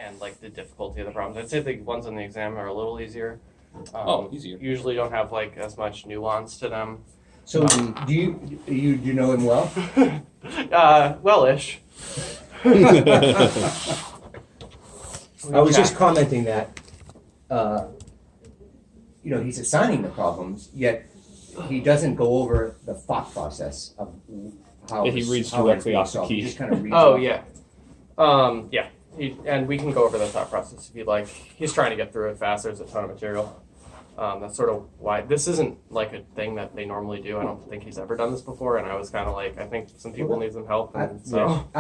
and like the difficulty of the problems. I'd say the ones on the exam are a little easier. Easier. Usually don't have like as much nuance to them. So do you know him well? Well-ish. I was just commenting that, he's assigning the problems, yet he doesn't go over the thought process of how he reads directly off the key. He just kind of reads. Oh, yeah. Yeah. And we can go over the thought process if you'd like. He's trying to get through it fast. There's a ton of material. That's sort of why this isn't like a thing that they normally do. I don't think he's ever done this before, and I was kind of like, I think some people need some help. I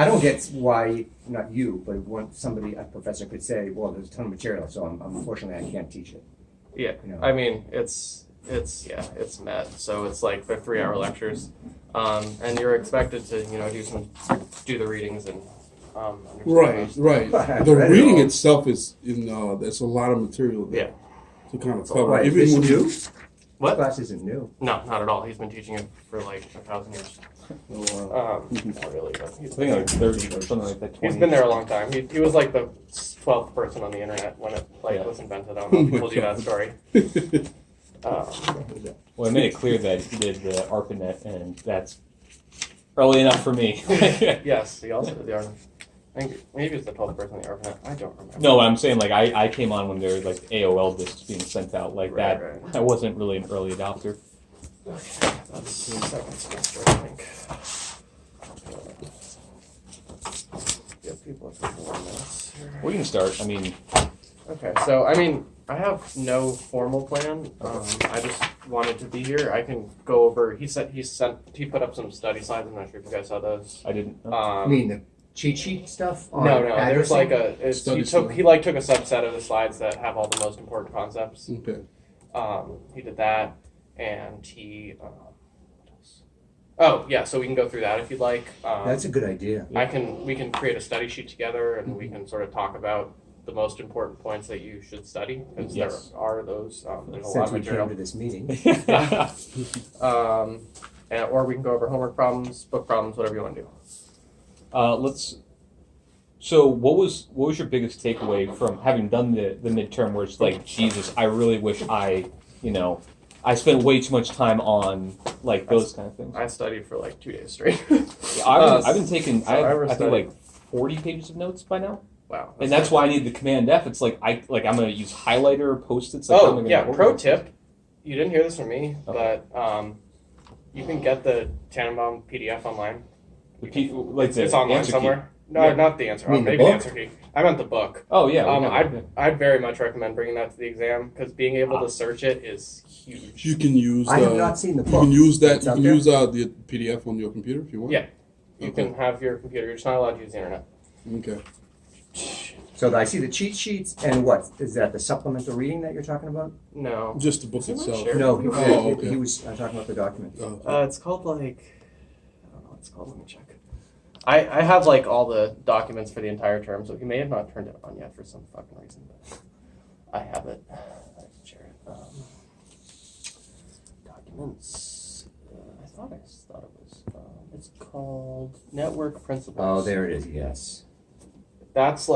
don't get why, not you, but a professor could say, well, there's a ton of material, so unfortunately I can't teach it. Yeah, I mean, it's med, so it's like they're 3-hour lectures, and you're expected to do the readings and Right. The reading itself is there's a lot of material there to kind of cover. Right, is this new? What? Class isn't new. No, not at all. He's been teaching it for like 1,000 years. Not really, but I think like 30 or something like that. 20. He's been there a long time. He was like the 12th person on the internet when it was invented. I don't know if he told you that story. Well, I made it clear that he did the ARPANET, and that's early enough for me. Yes, he also did the ARPANET. I think maybe it's the 12th person on the ARPANET. I don't remember. No, I'm saying like I came on when there were like AOL discs being sent out like that. Right. I wasn't really an early adopter. Okay, that's second semester, I think. People are taking 1 minute here. We can start. I mean, Okay, so I have no formal plan. I just wanted to be here. I can go over. He put up some study slides. I'm not sure if you guys saw those. I didn't. You mean the cheat sheet stuff? No. There's like Study he took a subset of the slides that have all the most important concepts. Okay. He did that, and he. What else? Oh yeah, so we can go through that if you'd like. That's a good idea. We can create a study sheet together, and we can sort of talk about the most important points that you should study, because there are those. There's a lot of Since we material. came to this meeting. Or we can go over homework problems, book problems, whatever you want to do. So what was your biggest takeaway from having done the midterm, where it's like, Jesus, I really wish I spent way too much time on like those kind of things. I studied for like 2 days straight. I've been taking I think studied. like 40 pages of notes by now. Wow. And that's why I need the Command F. It's like I'm gonna use highlighter, Post-its. Like, pro tip. You didn't hear this from me, but you can get the Tannenbaum PDF online. It's online somewhere. No, not the answer. Maybe the answer key. I meant the book. Oh yeah. I'd very much recommend bringing that to the exam, because being able to search it is huge. You can use. I have not seen the book. You can use that. It's You out can there? use the PDF on your computer if you want. Yeah, you can have your computer. You're just not allowed to use the internet. Okay. So I see the cheat sheets, and what is that? The supplemental reading that you're talking about? No. Just the book Is it not itself. shared? No, okay. he was talking about the document. It's called like, I don't know what it's called. Let me check. I have like all the documents for the entire term, so he may have not turned it on yet for some fucking reason, but I have it. I can share it. Documents. I thought it was. It's called Network Principles. Oh, there it is. Yes. That's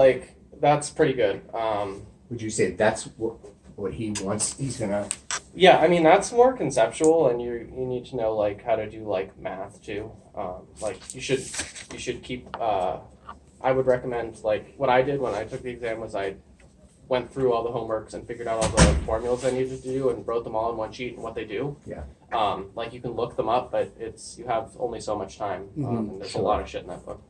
pretty good. Would you say that's what he wants? He's gonna. Yeah, I mean that's more conceptual, and you need to know like how to do like math too. Like you should keep. I would recommend, like what I did when I took the exam was I went through all the homeworks and figured out all the formulas I needed to do and wrote them all in one sheet and what they do. Yeah. Like you can look them up, but you have only so much time, and there's a lot of shit in that book.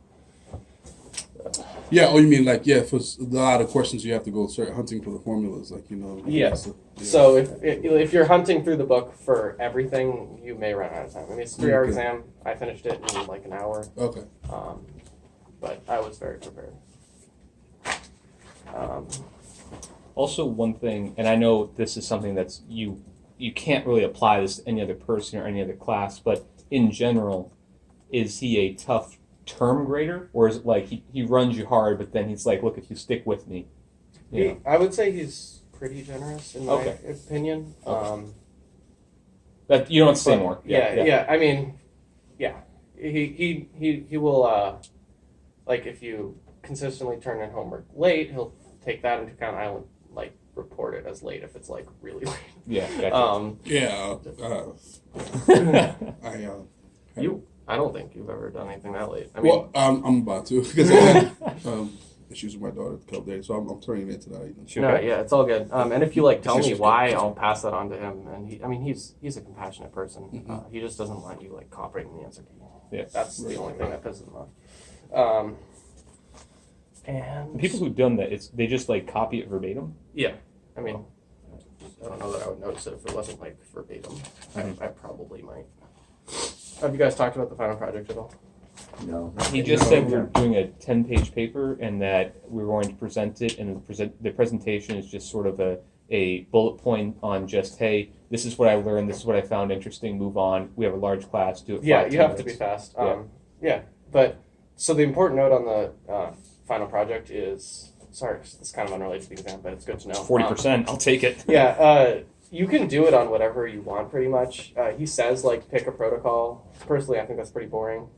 Yeah. Oh, you mean like for a lot of questions you have to go start hunting for the formulas, like Yes. So if you're hunting through the book for everything, you may run out of time. I mean, it's a 3-hour exam. I finished it in like an hour. Okay. But I was very prepared. Also, one thing, and I know this is something that's you can't really apply this to any other person or any other class, but in general, is he a tough term grader, or is it like he runs you hard, but then he's like, look, if you stick with me, I would say he's pretty generous in my opinion. Okay. That you don't have to say more. Yeah. I mean, yeah, he will like if you consistently turn in homework late, he'll take that into account. I won't like report it as late if it's like really late. Yeah, gotcha. Yeah. I don't think you've ever done anything that late. I mean, Well, I'm about to because I had issues with my daughter a couple days, so I'm turning it tonight. no, yeah, it's all good. And if you like tell me why, I'll pass that on to him. And he's a compassionate person. Mm-hmm. He just doesn't want you like copying the answer key. Yeah. That's the only thing that pisses him off. And People who've done that, they just like copy it verbatim. yeah, I mean, I don't know that I would notice it if it wasn't like verbatim. I probably might. Have you guys talked about the final project at all? No. He just said we're doing a 10-page paper and that we're going to present it, and the presentation is just sort of a bullet point on just, hey, this is what I learned, this is what I found interesting, move on. We have a large class, do it. Yeah, 5 you 10 have to be minutes. fast. But so the important note on the final project is, sorry, this is kind of unrelated to the exam, but it's good to know. 40%, I'll take it. Yeah, you can do it on whatever you want, pretty much. He says, like, pick a protocol. Personally, I think that's pretty boring.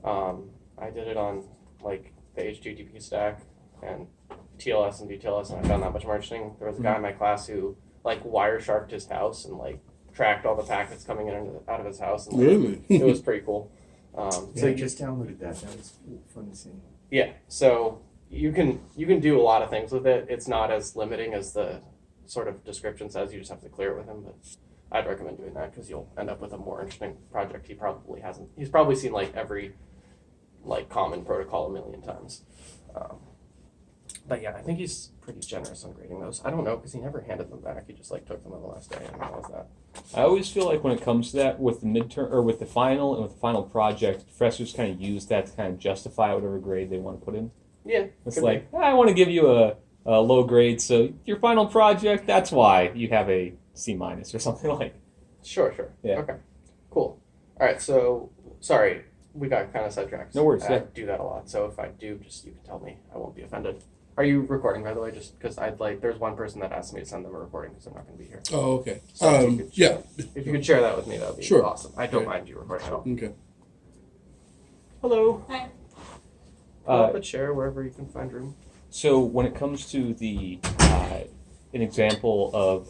I did it on, like, the HTTP stack and TLS and DTLS, and I found that much more interesting. There was a guy in my class who, like, wire-sharked his house and, like, tracked all the packets coming in and out of his house. And, like, Really? it was pretty cool. So I just downloaded that. That was fun to see. Yeah, so you can do a lot of things with it. It's not as limiting as the sort of description says. You just have to clear it with him, but I'd recommend doing that because you'll end up with a more interesting project. He's probably seen like every like common protocol a million times. But yeah, I think he's pretty generous on grading those. I don't know because he never handed them back. He just like took them on the last day and realized that. I always feel like when it comes to that, with the midterm or with the final and with the final project, professors kind of use that to kind of justify whatever grade they want to put in. Yeah, It's like, I want to give you a low grade, so your final project, that's why you have a C- or something like. Sure. Yeah. Okay. Cool. All right. So sorry, we got kind of sidetracked. No worries, I yeah. do that a lot. So if I do, just you can tell me. I won't be offended. Are you recording, by the way? Just because there's one person that asked me to send them a recording because I'm not going to be here. Oh, okay. So if you could Yeah. If you could share that with me, that would be Sure. awesome. I don't Okay. mind you recording at all. Okay. Hello. Hi. Pull up a chair wherever you can find room. So when it comes to the an example of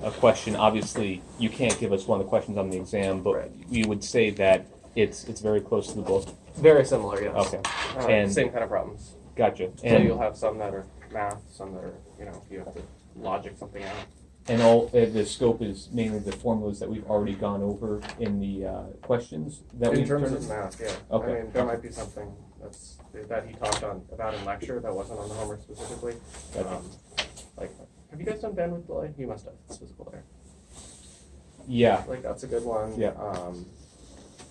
a question, obviously you can't give us one of the questions on the exam, but Right. we would say that it's very close to the book. Very similar, yes. Okay, and- same kind of problems. gotcha. So And you'll have some that are math, some that are you have to logic something out. and all the scope is mainly the formulas that we've already gone over in the questions that In we've terms turned of in. math, yeah. Okay. I mean, there might be something that he talked about in lecture that wasn't on the homework specifically. Gotcha. Like, have you guys done bandwidth delay? You must have. It's physical there. Yeah, Like, that's a good one. Yeah.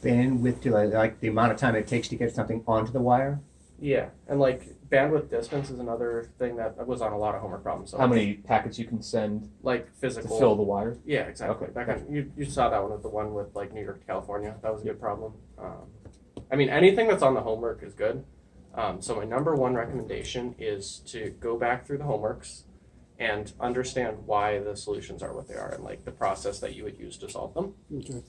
Bandwidth delay, like the amount of time it takes to get something onto the wire? Yeah, and like bandwidth distance is another thing that was on a lot of homework problems. So how many packets you can send like to physical fill the wire. Yeah, exactly. Okay. That kind you saw that one with the one with like New York to California. That was a good problem. I mean, anything that's on the homework is good. So my number one recommendation is to go back through the homeworks and understand why the solutions are what they are and like the process that you would use to solve them. Okay.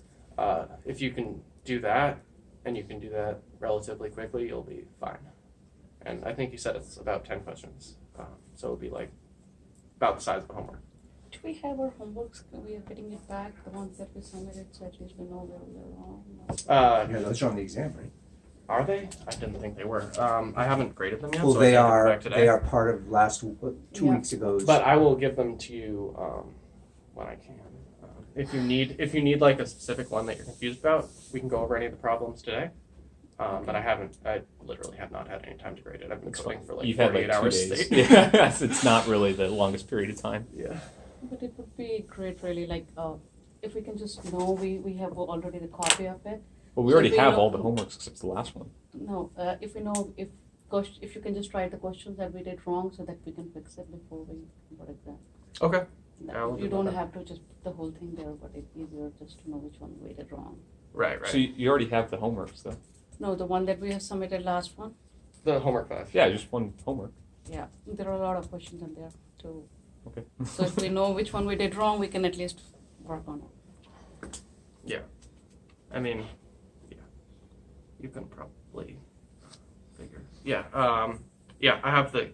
If you can do that and you can do that relatively quickly, you'll be fine. And I think you said it's about 10 questions. So it would be like about the size of the homework. Do we have our homeworks? We are getting it back, the ones that we submitted, so at least we know where we are wrong. Yeah, those are on the exam, right? Are they? I didn't think they were. I haven't graded them yet, Well, so they I can't give them are. back today. They are part of two Yeah. weeks ago's. But I will give them to you when I can. If you need like a specific one that you're confused about, we can go over any of the problems today. But I literally have not had any time to grade it. I've been coding for like You've had 48 like 2 hours days. straight. Yeah, so it's not really the longest period of time. Yeah. But it would be great, really, like, if we can just know we have already the copy of it. Well, we So already we have know- all the homeworks except the last one. No, if we know if you can just write the questions that we did wrong so that we can fix it before we put it there. Okay. That- Yeah, we'll you do don't that. have to just put the whole thing there, but it's easier just to know which one we did wrong. Right. So you already have the homeworks though. No, the one that we have submitted last one. The homework 5. Yeah, just one homework. Yeah, there are a lot of questions in there too. Okay. So if we know which one we did wrong, we can at least work on it. I mean, yeah. You can probably figure. Yeah. I have the. I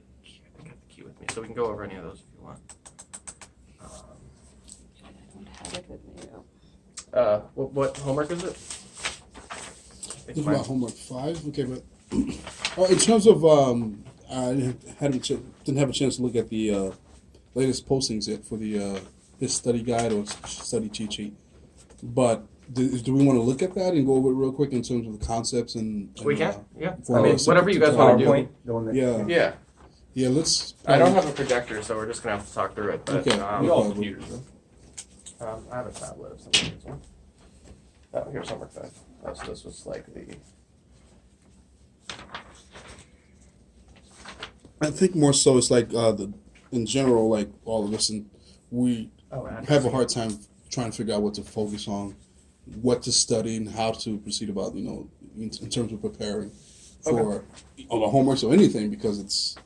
think I have the key with me, so we can go over any of those if you want. I don't have it with me. What homework is it? It's about homework 5. Okay, but in terms of I didn't have a chance to look at the latest postings yet for the his study guide or study cheat sheet. But do we want to look at that and go over it real quick in terms of the concepts and We can, yeah. for I mean, our whatever you guys want to do. PowerPoint, the one that. Yeah. Yeah, Let's. I don't have a projector, so we're just gonna have to talk through it. But, Okay. We all Okay. have computers, though. I have a tablet if somebody needs one. Oh, here's homework 5. So this was like the. I think more so it's like in general, like all of us, and we have a hard time trying to figure out what to focus on, what to study, and how to proceed about, in terms of preparing for on the homeworks or anything, because it's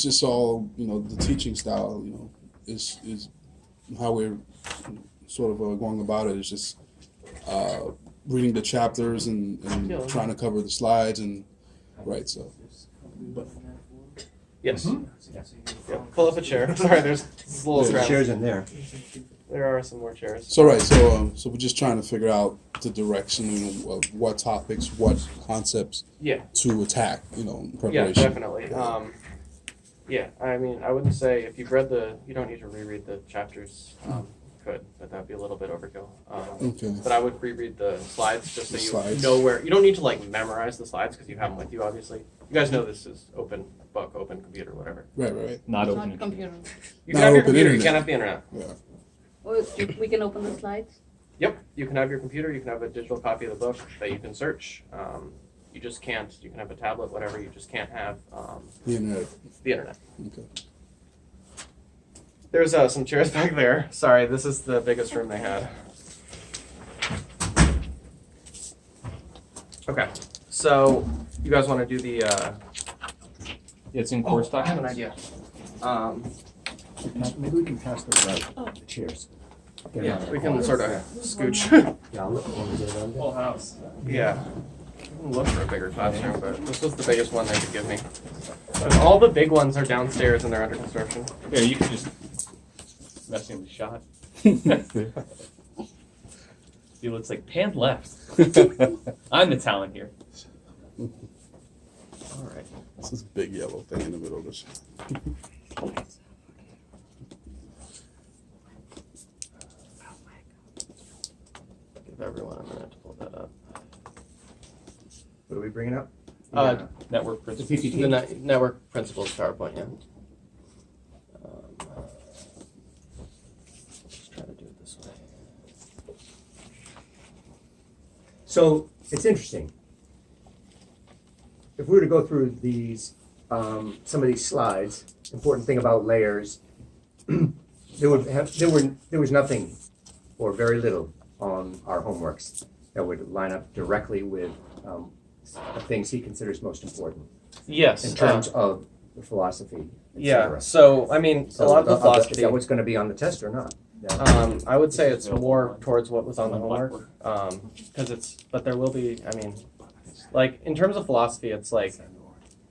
just all, the teaching style, is how we're sort of going about it. It's just reading the chapters and trying to cover the slides and right. So, but Yes. Yeah. Pull up a chair. Sorry, there's a little There's scramble. chairs in there. There are some more chairs. so right. So we're just trying to figure out the direction, of what topics, what concepts Yeah. to attack, in Yeah, preparation. definitely. Yeah, I mean, I wouldn't say if you've read you don't need to reread the chapters. Could, but that'd be a little bit overkill. Okay. But I would reread the slides just so The you slides. know where. You don't need to memorize the slides because you have them with you, obviously. You guys know this is open book, open computer, whatever. Right. Not It's open. not computer. You Not can have your open computer. You internet. can't have the internet. Yeah. Oh, we can open the slides? Yep, you can have your computer. You can have a digital copy of the book that you can search. You just can't. You can have a tablet, whatever. You just can't have The internet. the internet. Okay. There's some chairs back there. Sorry, this is the biggest room they had. Okay, so you guys want to do the? It's in course I have an documents. idea. Maybe we can pass those out, the chairs. Get Yeah, out of we the can corner. sort of scooch. Yeah, I'll look when we get around there. house. Yeah. I can look for a bigger classroom, but this was the biggest one they could give me. But all the big ones are downstairs and they're under construction. Yeah, you can just messing with the shot. He looks like pan left. I'm the talent here. All right. This is a big yellow thing in the middle of this. Give everyone a minute to pull that up. What are we bringing up? Network The principles. PPT. The network principles PowerPoint, yeah. Let's try to do it this way. So it's interesting. If we were to go through these, some of these slides, important thing about layers, there was nothing or very little on our homeworks that would line up directly with the things he considers most important Yes. in terms of the philosophy. et Yeah. cetera. So I mean, So a lot of the is philosophy. that what's going to be on the test or not? Yeah. I would say it's more towards what was on the homework, because but there will be. I mean, like in terms of philosophy, it's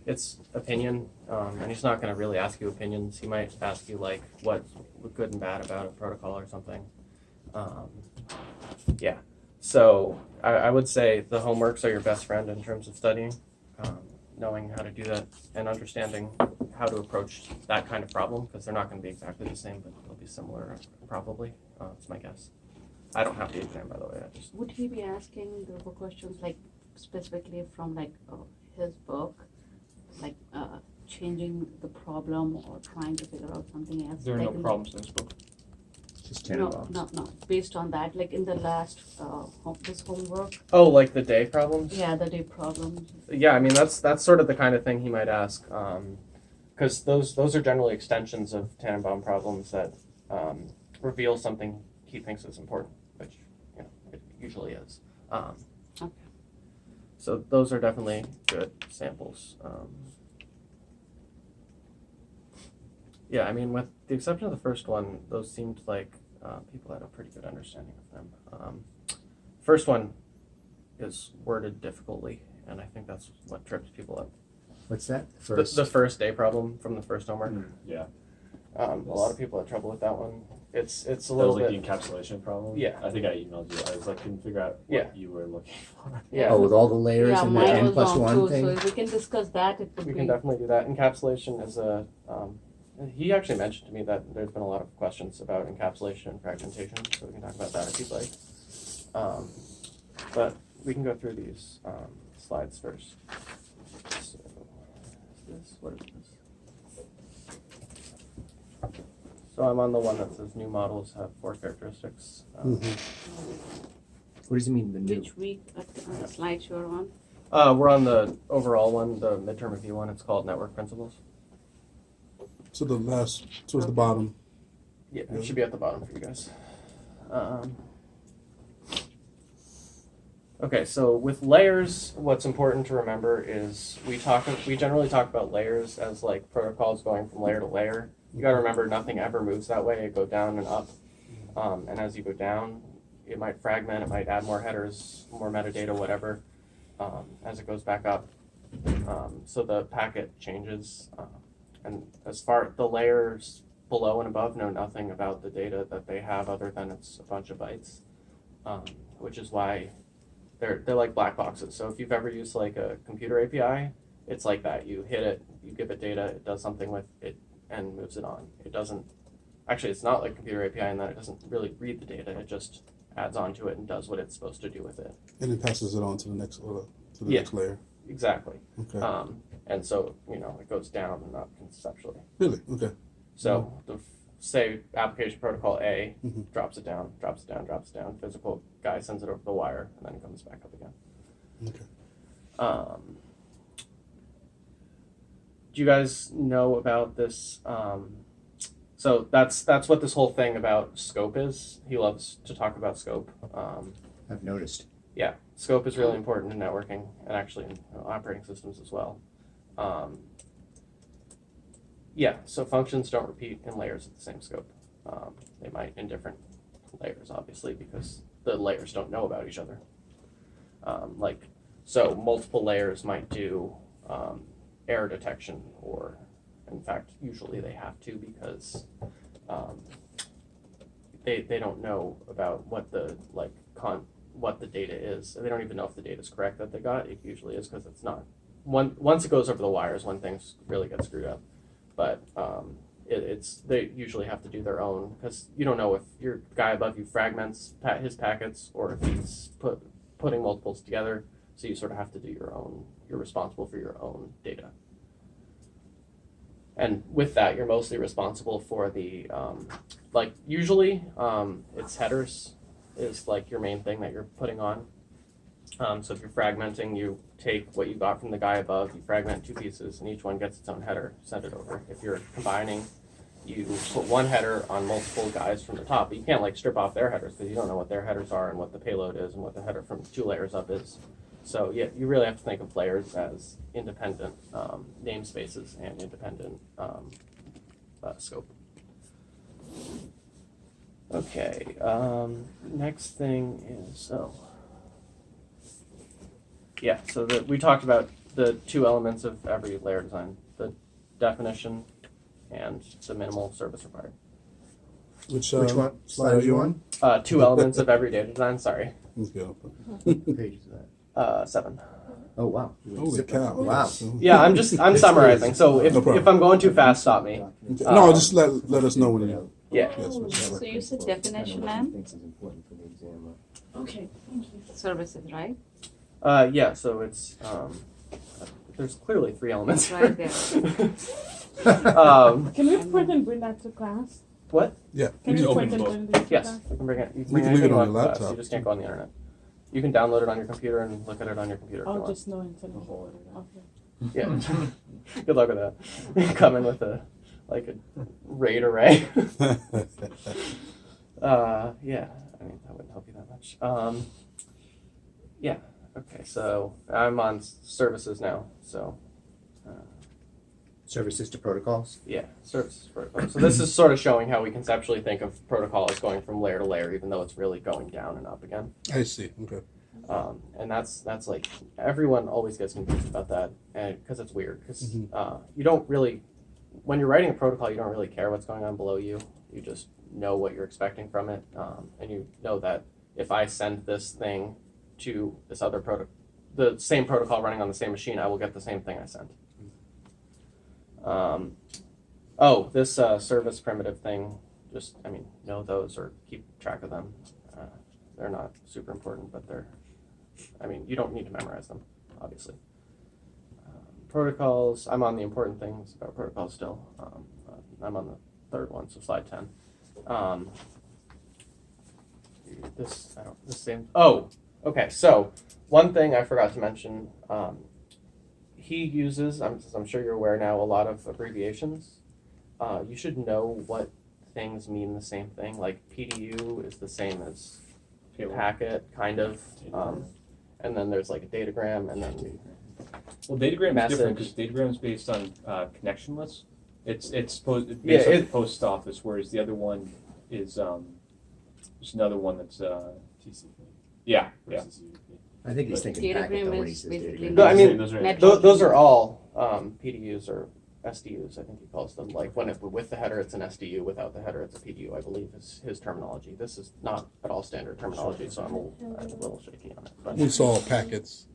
it's opinion, and he's not going to really ask you opinions. He might ask you what's good and bad about a protocol or something. Yeah. So I would say the homeworks are your best friend in terms of studying, knowing how to do that and understanding how to approach that kind of problem, because they're not going to be exactly the same, but they'll be similar probably. That's my guess. I don't have the exam, by the way. I just Would he be asking the book questions specifically from his book, changing the problem or trying to figure out something else? There are no in the- problems in this book. Just No, Tannenbaums. no. Based on that, in the last this homework, like the day problems. yeah, the day problems. Yeah, I mean that's sort of the kind of thing he might ask, because those are generally extensions of Tannenbaum problems that reveal something he thinks is important, which it usually is. Okay. So those are definitely good samples. Yeah, I mean, with the exception of the first one, those seemed like people had a pretty good understanding of them. First one is worded difficultly, and I think that's what trips people up. What's that? The first day problem from the first homework. Yeah. A lot of people had trouble with that one. It's a That was little like bit. the encapsulation problem. Yeah. I think I emailed you. I was like, couldn't figure out what you were looking for. Yeah. Oh, with all the layers Yeah, and the mine n was plus wrong one too, thing? so if we can discuss that, it would We be. can definitely do that. Encapsulation is a. He actually mentioned to me that there's been a lot of questions about encapsulation and fragmentation, so we can talk about that if you'd like. But we can go through these slides first. So, what is this? So I'm on the one that says new models have 4 characteristics. What does it mean, the new? Which week, the slide you're on? We're on the overall one, the midterm review one. It's called Network Principles. So the last, towards the bottom. Yeah, it should be at the bottom for you guys. Okay, so with layers, what's important to remember is we generally talk about layers as like protocols going from layer to layer. You got to remember nothing ever moves that way. It goes down and up, and as you go down, it might fragment. It might add more headers, more metadata, whatever. As it goes back up, so the packet changes. And as far the layers below and above know nothing about the data that they have other than it's a bunch of bytes, which is why they're like black boxes. So if you've ever used like a computer API, it's like that. You hit it, you give it data, it does something with it and moves it on. It doesn't, actually it's not like computer API in that it doesn't really read the data, it just adds onto it and does what it's supposed to do with it. And it passes it on to the next next layer. Exactly. Okay. And so, it goes down and up conceptually. Really? Okay. So, say application protocol A Mhm. drops it down, physical guy sends it over the wire, and then it comes back up again. Okay. Do you guys know about this? So that's what this whole thing about scope is. He loves to talk about scope. I've noticed. Yeah, scope is really important in networking and actually in operating systems as well. Yeah, so functions don't repeat in layers of the same scope. They might in different layers, obviously, because the layers don't know about each other. So multiple layers might do error detection, or in fact, usually they have to because they don't know about what the what the data is. They don't even know if the data is correct that they got. It usually is because it's not. Once it goes over the wires, when things really get screwed up. But they usually have to do their own, because you don't know if your guy above you fragments his packets or if he's putting multiples together. So you sort of have to do your own. You're responsible for your own data. And with that, you're mostly responsible for the usually it's headers is like your main thing that you're putting on. So if you're fragmenting, you take what you got from the guy above, you fragment 2 pieces, and each one gets its own header, send it over. If you're combining, you put one header on multiple guys from the top. But you can't strip off their headers because you don't know what their headers are and what the payload is and what the header from 2 layers up is. So yeah, you really have to think of layers as independent namespaces and independent scope. Okay, next thing is, yeah, so we talked about the 2 elements of every layer design, the definition and the minimal service required. Which one? Slide are you on? 2 elements of every data design, sorry. Okay. What page is that? 7. Oh, wow. Holy cow. Wow. Yeah, I'm summarizing, so No problem. if I'm going too fast, stop me. Okay. No, just let us know when you. Yeah. Yes. So you said definition and Okay, thank you. services, right? Yeah, so it's, there's clearly 3 elements. Right there. Can we print and bring that to class? What? Yeah. Can can you open print and both. bring it to Yes, class? you can bring it. You We can leave it on your laptop. You just can't go on the internet. You can download it on your computer and look at it on your computer if you Oh, want. just no internet. Okay. Yeah. Good luck with that. Come in with a RAID array. Yeah, I mean that wouldn't help you that much. Yeah. Okay, so I'm on services now. So Services to protocols? yeah, services protocol. So this is sort of showing how we conceptually think of protocol as going from layer to layer, even though it's really going down and up again. I see. Okay. And that's like everyone always gets confused about that, and because it's weird. Because Mhm. you don't really, when you're writing a protocol, you don't really care what's going on below you. You just know what you're expecting from it, and you know that if I send this thing to this other the same protocol running on the same machine, I will get the same thing I sent. This service primitive thing, just, know those or keep track of them. They're not super important, but you don't need to memorize them, obviously. Protocols, I'm on the important things about protocols still. I'm on the third one, so slide 10. Okay, so one thing I forgot to mention, he uses, as I'm sure you're aware now, a lot of abbreviations. You should know what things mean the same thing. Like PDU is the same as packet, kind of. And then there's like a datagram, and then Well, datagram is message. different because datagram is based on connection lists. It's based on the post office, whereas the other one is there's another one that's TCP yeah. versus UDP. I think he's thinking packet Datagram though when he is says basically datagram. No, I mean, those are net- those are all PDUs or SDUs, I think he calls them. Like when with the header, it's an SDU. Without the header, it's a PDU, I believe is his terminology. This is not at all standard terminology, so I'm a little shaky on it. But We saw packets.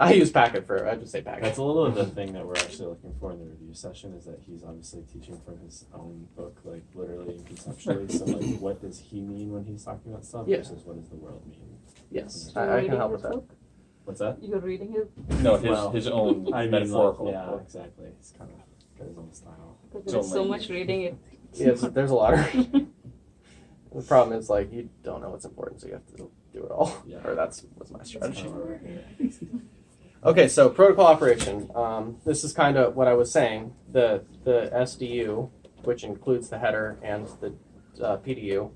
I use packet I just say packet. That's a little of the thing that we're actually looking for in the review session is that he's obviously teaching from his own book, like literally and conceptually. So like, what does he mean when he's talking about stuff Yeah. versus what does the world mean? Yes, You're I can reading help his with that. book? What's that? You're reading it No, Well, his own I mean, metaphorical. like, yeah, exactly. He's kind of got his own style. because Don't there's so mind much me. reading it. Yes, there's a lot of reading. The problem is like you don't know what's important, so you have to do it all. Yeah. Or was my strategy. Yeah. Okay, so protocol operation. This is kind of what I was saying. The SDU, which includes the header and the PDU,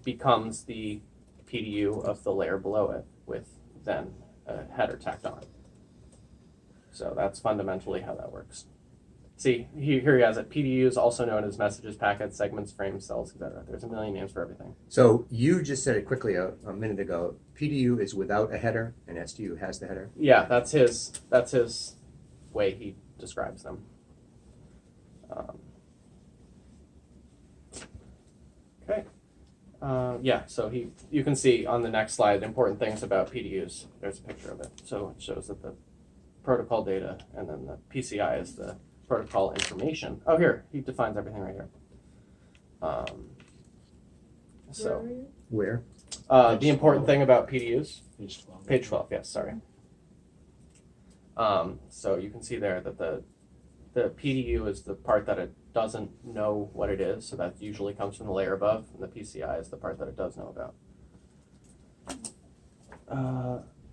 becomes the PDU of the layer below it, with then a header tacked on. So that's fundamentally how that works. See, here he has it. PDU is also known as messages, packets, segments, frames, cells, etc. There's a million names for everything. So you just said it quickly a minute ago. PDU is without a header, and SDU has the header. Yeah, that's his way he describes them. Okay. So you can see on the next slide important things about PDUs. There's a picture of it. So it shows that the protocol data and then the PCI is the protocol information. Oh, here, he defines everything right here. Where? The important thing about PDUs, Page 12. page 12, yes, sorry. So you can see there that the PDU is the part that it doesn't know what it is, so that usually comes from the layer above, and the PCI is the part that it does know about.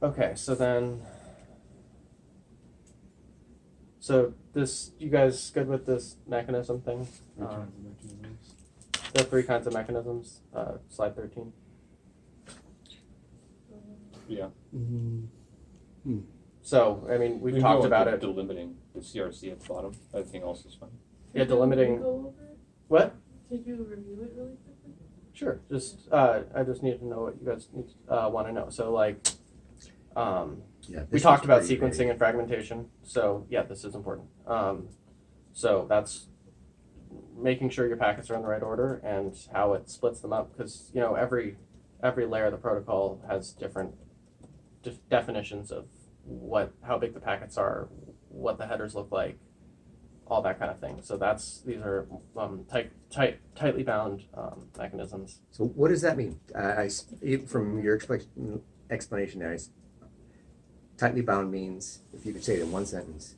Okay, so this, you guys good with this mechanism thing? The 3 kinds of mechanisms, slide 13. Yeah. So, we've talked about it. Delimiting the CRC at the bottom. Everything else is fine. Yeah, delimiting. What? Did you review it really quickly? Sure. I just need to know what you guys want to know. So, Yeah, we this talked was about pretty sequencing vague. and fragmentation. So, yeah, this is important. So that's making sure your packets are in the right order and how it splits them up, because every layer of the protocol has different definitions of how big the packets are, what the headers look like, all that kind of thing. So these are tightly bound mechanisms. So what does that mean? From your explanation there, tightly bound means, if you could say it in one sentence,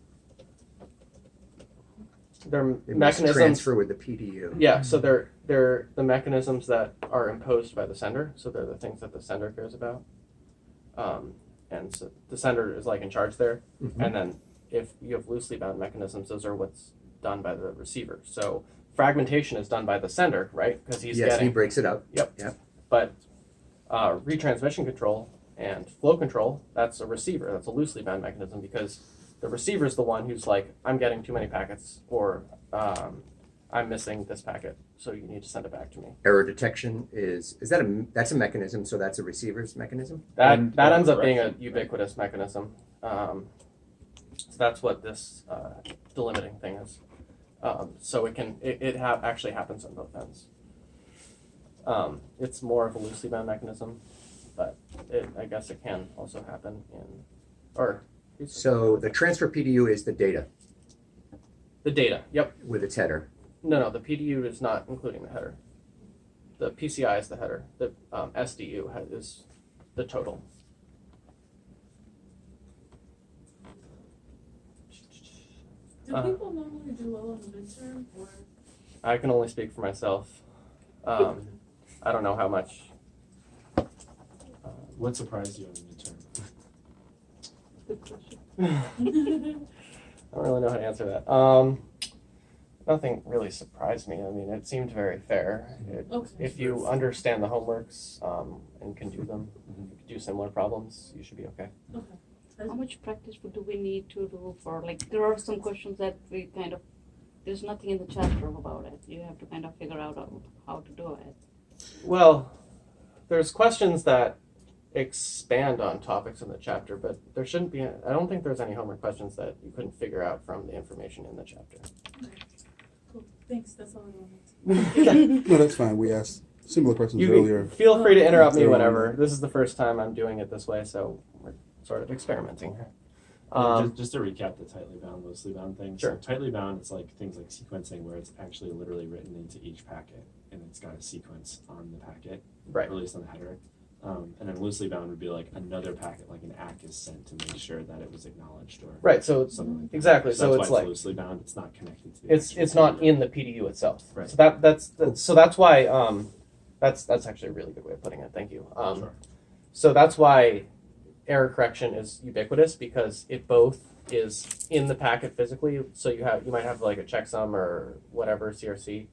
They're it must mechanisms. transfer with the PDU. Yeah, so they're the mechanisms that are imposed by the sender. So they're the things that the sender cares about. And so the sender is in charge there. Mhm. And then if you have loosely bound mechanisms, those are what's done by the receiver. So fragmentation is done by the sender, right? Because he's Yes, getting. he breaks it up. But retransmission control and flow control, that's a receiver. That's a loosely bound mechanism, because the receiver is the one who's I'm getting too many packets, or I'm missing this packet, so you need to send it back to me. Error detection that's a mechanism, so that's a receiver's mechanism? And, That ends up being a correction, right? ubiquitous mechanism. So that's what this delimiting thing is. So it actually happens on both ends. It's more of a loosely bound mechanism, but I guess it can also happen So the transfer PDU is the data the data. Yep. with its header. No, the PDU is not including the header. The PCI is the header. The SDU is the total. Do people normally do well on the midterm, or I can only speak for myself. I don't know how much. What surprised you on the midterm? Good question. I don't really know how to answer that. Nothing really surprised me. I mean, it seemed very fair. okay? If you understand the homeworks and can do them, if you do similar problems, you should be okay. Okay. How much practice do we need to do for, like, there are some questions that we kind of, there's nothing in the chapter about it. You have to kind of figure out how to do it. Well, there's questions that expand on topics in the chapter, but there shouldn't be. I don't think there's any homework questions that you couldn't figure out from the information in the chapter. Cool. Thanks. That's all I wanted. No, that's fine. We asked similar questions You earlier. feel free to interrupt me So, whenever. This is the first time I'm doing it this way, so we're sort of experimenting here. Just to recap the tightly bound, loosely bound thing. Sure. So tightly bound, it's like things like sequencing, where it's actually literally written into each packet, and it's got a sequence on the packet, Right. or at least on the header. And then loosely bound would be like another packet, like an ACK is sent to make sure that it was acknowledged, or Right. So something like that. exactly. So that's it's why like loosely bound. It's not connected to the. it's actual not PDU. in the PDU itself. Right. So that's why that's actually a really good way of putting it. Thank you. Sure. So that's why error correction is ubiquitous, because it both is in the packet physically. So you might have like a checksum or whatever CRC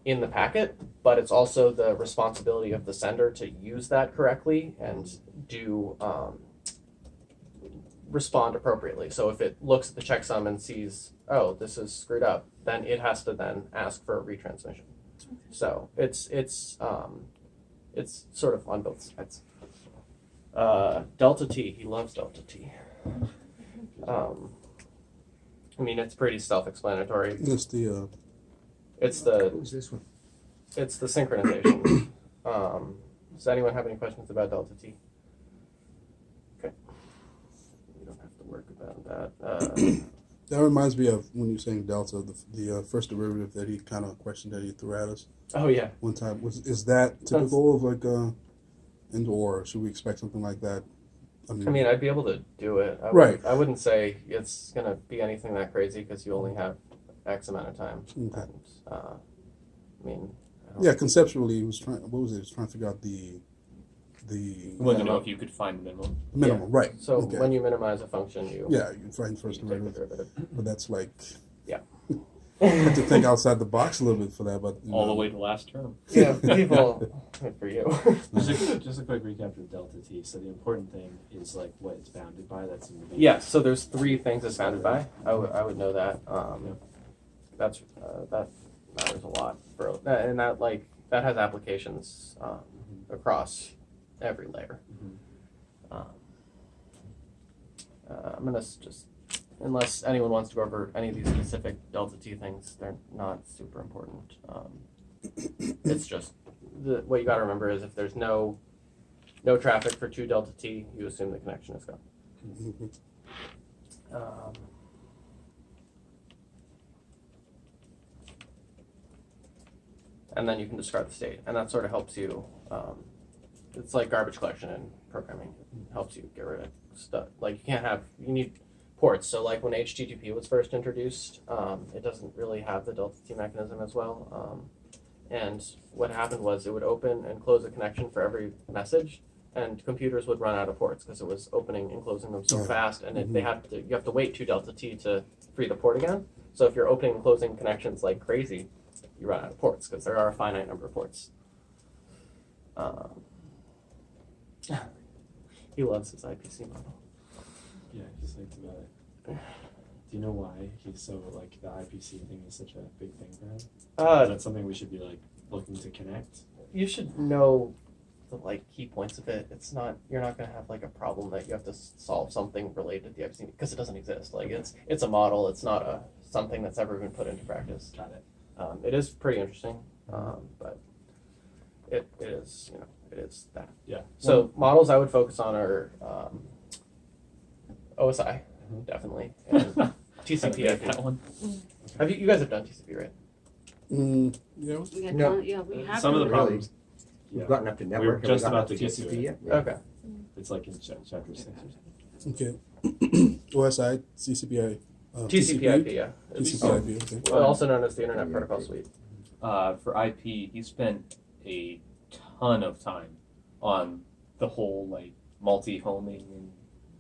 in the packet, but it's also the responsibility of the sender to use that correctly and do respond appropriately. So if it looks at the checksum and sees, oh, this is screwed up, then it has to then ask for a retransmission. So it's sort of on both sides. Delta T, he loves Delta T. I mean, it's pretty self-explanatory. It's the What was this one? It's the synchronization. Does anyone have any questions about Delta T? Okay. You don't have to work about that. that reminds me of when you're saying delta, the first derivative that he kind of questioned that he threw at us Oh, yeah. one time. Is that typical of like or should we expect something like that? I mean, I'd be able to do it. Right. I wouldn't say it's going to be anything that crazy, because you only have X amount of time. Okay. And, I mean, I don't Yeah, conceptually, he was trying. What was it? He was trying to figure out the You wanted to know if you could find the minimum. minimum, right? So Okay. when you minimize a function, you You find first you take the derivative, derivative. but that's like Yeah. I have to think outside the box a little bit for that. But All the way to last term. Yeah, people, good for you. Just a quick recap of delta T. So the important thing is like what it's bounded by. That's in the Yeah, so there's 3 things it's bounded by. I would know that. That matters a lot for, and that has applications across every layer. I'm gonna just, unless anyone wants to go over any of these specific delta T things, they're not super important. It's just what you got to remember is if there's no traffic for 2 delta T, you assume the connection is gone. And then you can describe the state, and that sort of helps you. It's like garbage collection in programming. It helps you get rid of stuff. Like you need ports. So like when HTTP was first introduced, it doesn't really have the delta T mechanism as well. And what happened was it would open and close a connection for every message, and computers would run out of ports because it was opening and closing them so fast, and you have to wait 2 delta T to free the port again. So if you're opening and closing connections like crazy, you run out of ports because there are a finite number of ports. He loves his IPC model. Yeah, he's like about it. Do you know why he's so like the IPC thing is such a big thing for him? Is Uh, that something we should be like looking to connect? you should know the like key points of it. It's not you're not gonna have like a problem that you have to solve something related to the IPC because it doesn't exist. Like it's a model. It's not a something that's ever been put into practice. Got it. It is pretty interesting, but it is it is that. Yeah. So models I would focus on are OSI, Mhm. definitely, and TCP. I think. that one. Have you guys have done TCP, right? Yeah. Yeah, No. yeah, we have Some of to the do it. problems. We've Yeah. gotten up to network. were have we just gotten about up to get to TCP it. yet? Okay. It's like in chapter 6 or something. Okay. OSI, CCPI. TCP/IP, yeah. It's TCP/IP. Okay. also known as the Internet Protocol Suite. For IP, he spent a ton of time on the whole like multi-homing and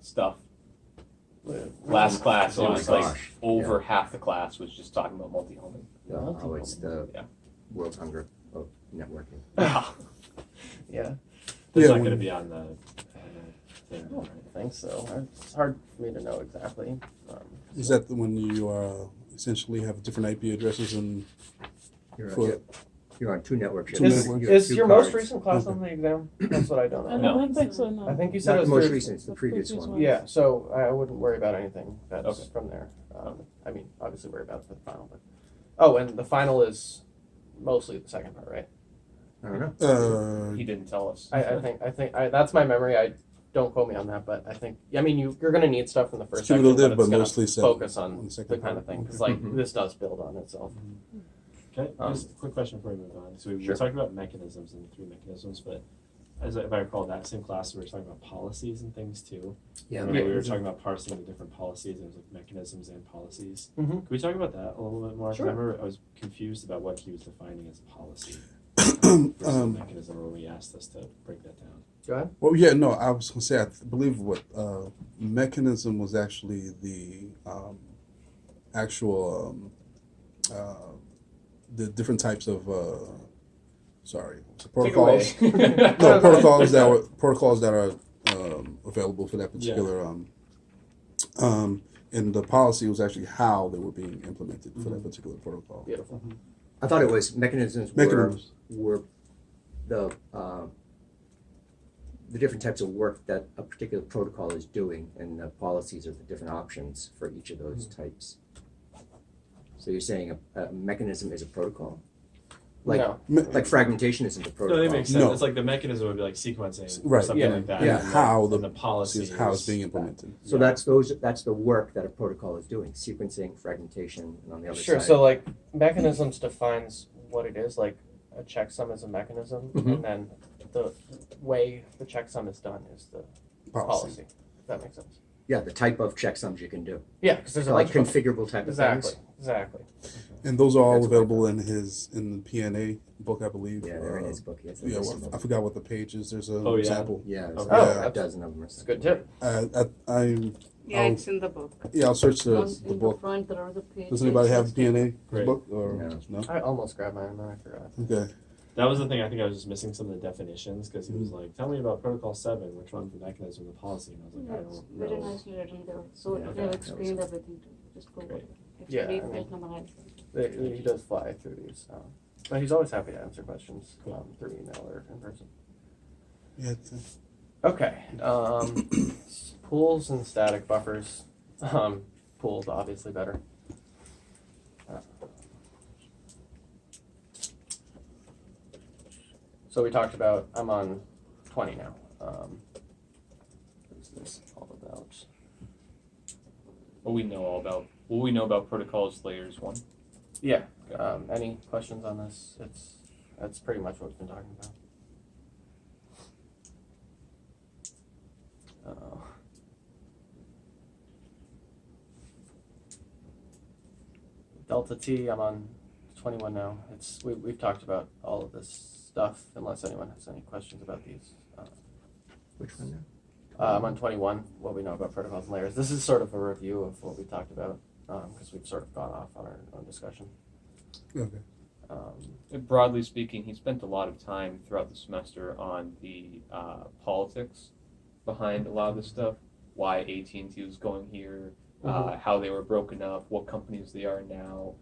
stuff. Last class, it Oh my was like gosh. over half the class was just talking about multi-homing. Oh, it's the Yeah. world hunger of networking. Yeah, That's Yeah, not when- going to be on the thing, I don't right? think so. It's hard for me to know exactly. Is that when you essentially have different IP addresses and You're on two network ships. Two Is, networks. You have is two your cards. most recent class on the exam? That's what I don't I know. don't think so, no. I think you said Not it the was most through- recent, it's the previous previous one. one. Yeah, so I wouldn't worry about anything that's Okay. from there. I mean, obviously worry about it for the final, but and the final is mostly the second part, right? I don't know. He didn't tell us. I think that's my memory. I don't quote me on that, but I think I mean you're going to need stuff from the first section, Cumulative, but it's but going mostly to set focus on on the second the kind part. of thing because like Mhm. this does build on itself. Okay, just a quick question before we move on. So we Sure. talked about mechanisms and 3 mechanisms, but if I recall, that same class we were talking about policies and things too. Yeah. Remember we were talking about parsing the different policies, and it was like mechanisms and policies. Mhm. Can we talk about that a little bit more? 'Cause Sure. I remember I was confused about what he was defining as a policy versus a Um, mechanism, or when we asked us to break that down. Go ahead. Well, yeah, no, I was going to say, I believe what mechanism was actually the actual, the different types of, protocols. Take away. No, protocols that are available for that particular, and the policy was actually how they were being implemented for that particular protocol. Beautiful. I thought it was mechanisms were the different types of work that a particular protocol is doing, and the policies are the different options for each of those types. So you're saying a mechanism is a protocol? Like No. like fragmentation isn't a protocol. No, that makes sense. No. It's like the mechanism would be like sequencing, or Right. something Yeah. like that. Yeah. and How and the policy is how it's is- being implemented. So Yeah. that's the work that a protocol is doing: sequencing, fragmentation, and on the other Sure. side. So like mechanisms defines what it is. Like a checksum is a mechanism, Mhm. and then the way the checksum is done is the policy. If that makes sense. yeah, the type of checksums you can do, Yeah, because there's a like bunch of configurable type of exactly, things. exactly. And those are all That's what I available in the PNA book, I believe. Yeah, they're in his book. He has a Yeah, list well, of I them. forgot what the page is. There's a Oh, yeah. sample. Yeah, there's Oh, about that's- a dozen of them. It's a good tip. I'm Yeah, I'll- it's in the book. Yeah, I'll search the In the book. front, there are the pages. Does anybody have the PNA Great. book or No. no? I almost grabbed mine and then I forgot. Okay. That was the thing. I think I was just missing some of the definitions because he was like, "Tell me about Protocol 7, which one's the mechanism, the policy?" And I was like, "I It's don't very know." nicely written there, so Yeah, they've okay. explained everything too. Just go over Great. it. Yeah, Actually, I mean- memorize. He does fly through these, but he's always happy to answer questions Cool. through email or in person. Yeah. it's, Okay. Pools and static buffers. Pools obviously better. So we talked about. I'm on 20 now. What is this all about? What we know about protocols layers 1. Yeah. Any questions on this? That's pretty much what we've been talking about. Delta T, I'm on 21 now. We've talked about all of this stuff, unless anyone has any questions about these. Which one now? I'm on 21, what we know about protocols and layers. This is sort of a review of what we talked about, because we've sort of gone off on our own discussion. okay. Broadly speaking, he spent a lot of time throughout the semester on the politics behind a lot of this stuff. Why AT&T was going here, how they were broken up, what companies they are now,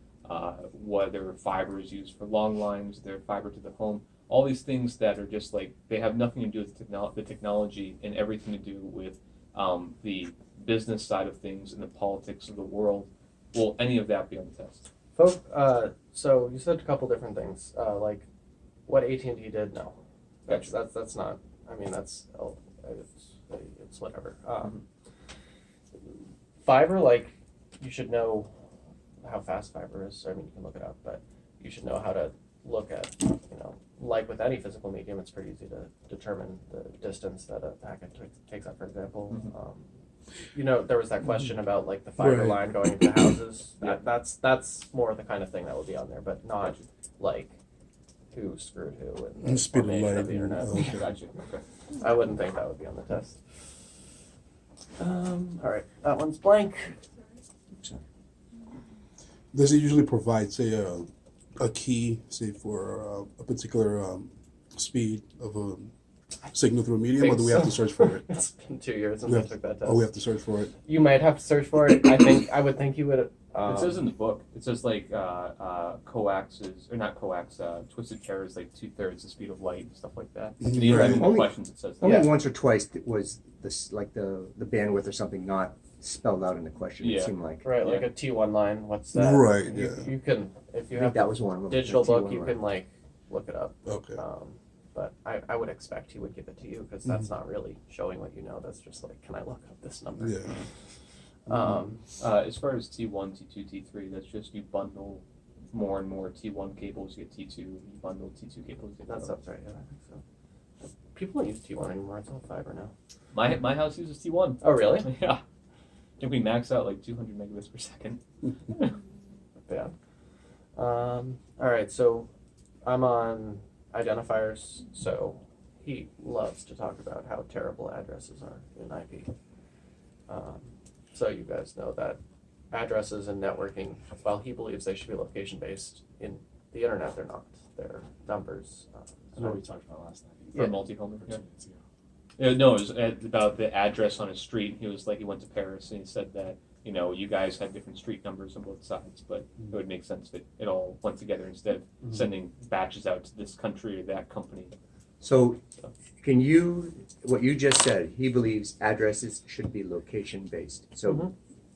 whether fiber is used for long lines, their fiber to the home, all these things that are just like, they have nothing to do with the technology and everything to do with the business side of things and the politics of the world. Will any of that be on the test? So you said a couple different things, like what AT&T did. No, that's not. I mean, it's whatever. Fiber, like, you should know how fast fiber is. I mean, you can look it up, but you should know how to look at, like with any physical medium, it's pretty easy to determine the distance that a packet takes up, for example. There was that question about like the fiber Right. line going into the houses. Yeah. That's more the kind of thing that would be on there, but not like who screwed who and And the speed of formation light the and- internet. okay. Gotcha. Okay. I wouldn't think that would be on the test. All right, that one's blank. Does it usually provide, say, a key, say, for a particular speed of a signal through a medium, or do we have to search for it? It's been 2 years since We I have- took that test. Oh, we have to search for it. You might have to search for it. I would think you would. It says in the book, it says like coax is, or not coax, twisted pair is like 2/3 the speed of light and stuff like that. Mhm. And even Right. in the Only- questions it says that. Only Yeah. once or twice was this like the bandwidth or something not spelled out in the question. It Yeah. seemed like. Right, like Yeah. a T1 line. What's that? Right, You, yeah. you can, if you I think have that the was one of them. digital the book, T1 you line. can like look it up. Okay. But I would expect he would give it to you because that's not really showing what you know. That's just like, can I look up this number? Yeah. As far as T1, T2, T3, that's just you bundle more and more T1 cables, you get T2, you bundle T2 cables, you get That's right. Yeah, I think so. People don't use T1 anymore. It's all fiber now. My house uses T1. Oh, really? Yeah. I think we max out like 200 megabits per second. Yeah. All right. So I'm on identifiers. So he loves to talk about how terrible addresses are in IP. So you guys know that addresses and networking, while he believes they should be location based, in the internet they're not. They're numbers. That's what we talked about last night. For Yeah. multi-home. Or Yeah. 2 minutes ago. No, it was about the address on a street. He was like, he went to Paris and he said that, you guys had different street numbers on both sides, but it would make sense if it all went together instead of sending batches out to this country or that company. So, what you just said, he believes addresses should be location based. So, Mhm.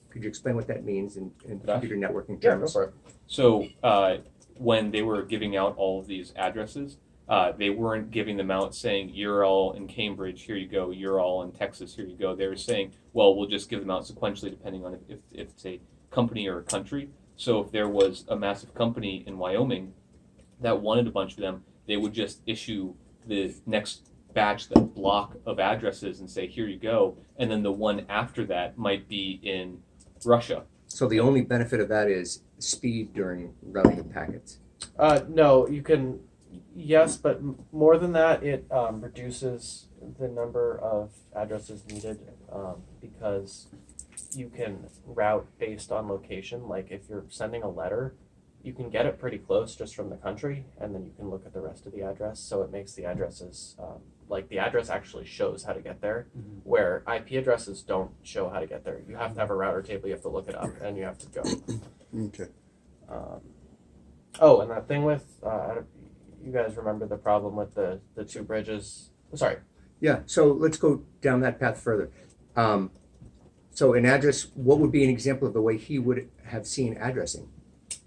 could you explain what that means in Gosh. computer networking Yeah, go terms? for it. So when they were giving out all of these addresses, they weren't giving them out saying, you're all in Cambridge, here you go, you're all in Texas, here you go. They were saying, well, we'll just give them out sequentially depending on if it's a company or a country. So if there was a massive company in Wyoming that wanted a bunch of them, they would just issue the next batch, that block of addresses and say, here you go. And then the one after that might be in Russia. So the only benefit of that is speed during routing of packets. No, you can. Yes, but more than that, it reduces the number of addresses needed because you can route based on location. Like if you're sending a letter, you can get it pretty close just from the country, and then you can look at the rest of the address. So it makes the addresses like the address actually shows how to get there, where IP addresses don't show how to get there. You have to have a router table. You have to look it up, and you have to go. Okay. Oh, and that thing with you guys remember the problem with the two bridges? Sorry. Yeah, so let's go down that path further. So an address, what would be an example of the way he would have seen addressing?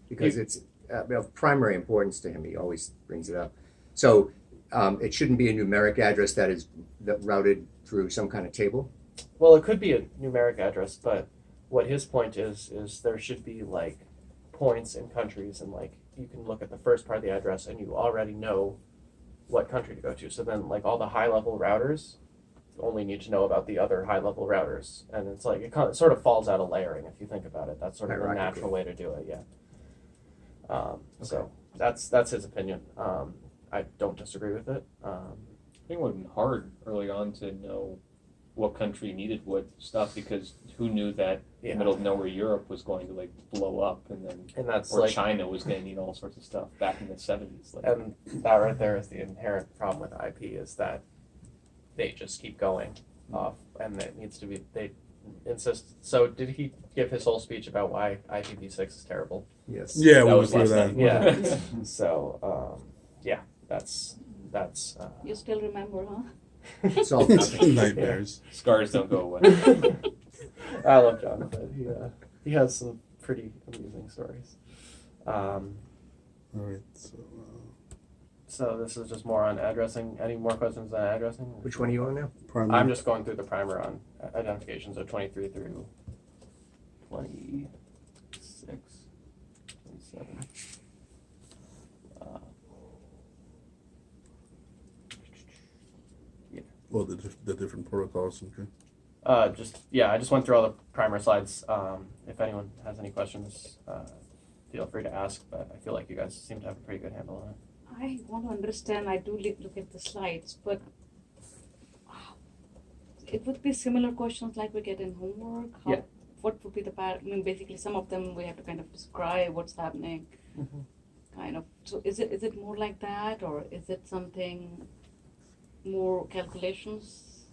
Because it's of primary importance to him, he always brings it up. So it shouldn't be a numeric address that is routed through some kind of table? Well, it could be a numeric address, but what his point is there should be like points in countries, and like you can look at the first part of the address and you already know what country to go to. So then like all the high level routers only need to know about the other high level routers, and it's like it sort of falls out of layering if you think about it. That's sort of the natural way to do it. Yeah. So that's his opinion. I don't disagree with it. I think it would have been hard early on to know what country needed what stuff, because who knew that Yeah. middle of nowhere Europe was going to like blow up, and then And that's or like China was going to need all sorts of stuff back in the 70s. Like, and that right there is the inherent problem with IP, is that they just keep going off, and it needs to be insist. So did he give his whole speech about why IPv6 is terrible? Yes. Yeah, we That went was through last that. night. Yeah. So yeah, that's You still remember, huh? It's all nothing. Nightmares. Scars don't go away. I love Jonathan. He has some pretty amusing stories. All right. So this is just more on addressing. Any more questions on addressing? Which one are you on now? Primary. I'm just going through the primer on identification, so 23 through 26, 27. Oh, the different protocols. Okay. I just went through all the primer slides. If anyone has any questions, feel free to ask, but I feel like you guys seem to have a pretty good handle on it. I want to understand, I do look at the slides, but it would be similar questions like we get in homework. Yeah. What would be the pattern? I mean, basically, some of them we have to kind of describe what's happening, kind of. So is it more like that, or is it something more calculations?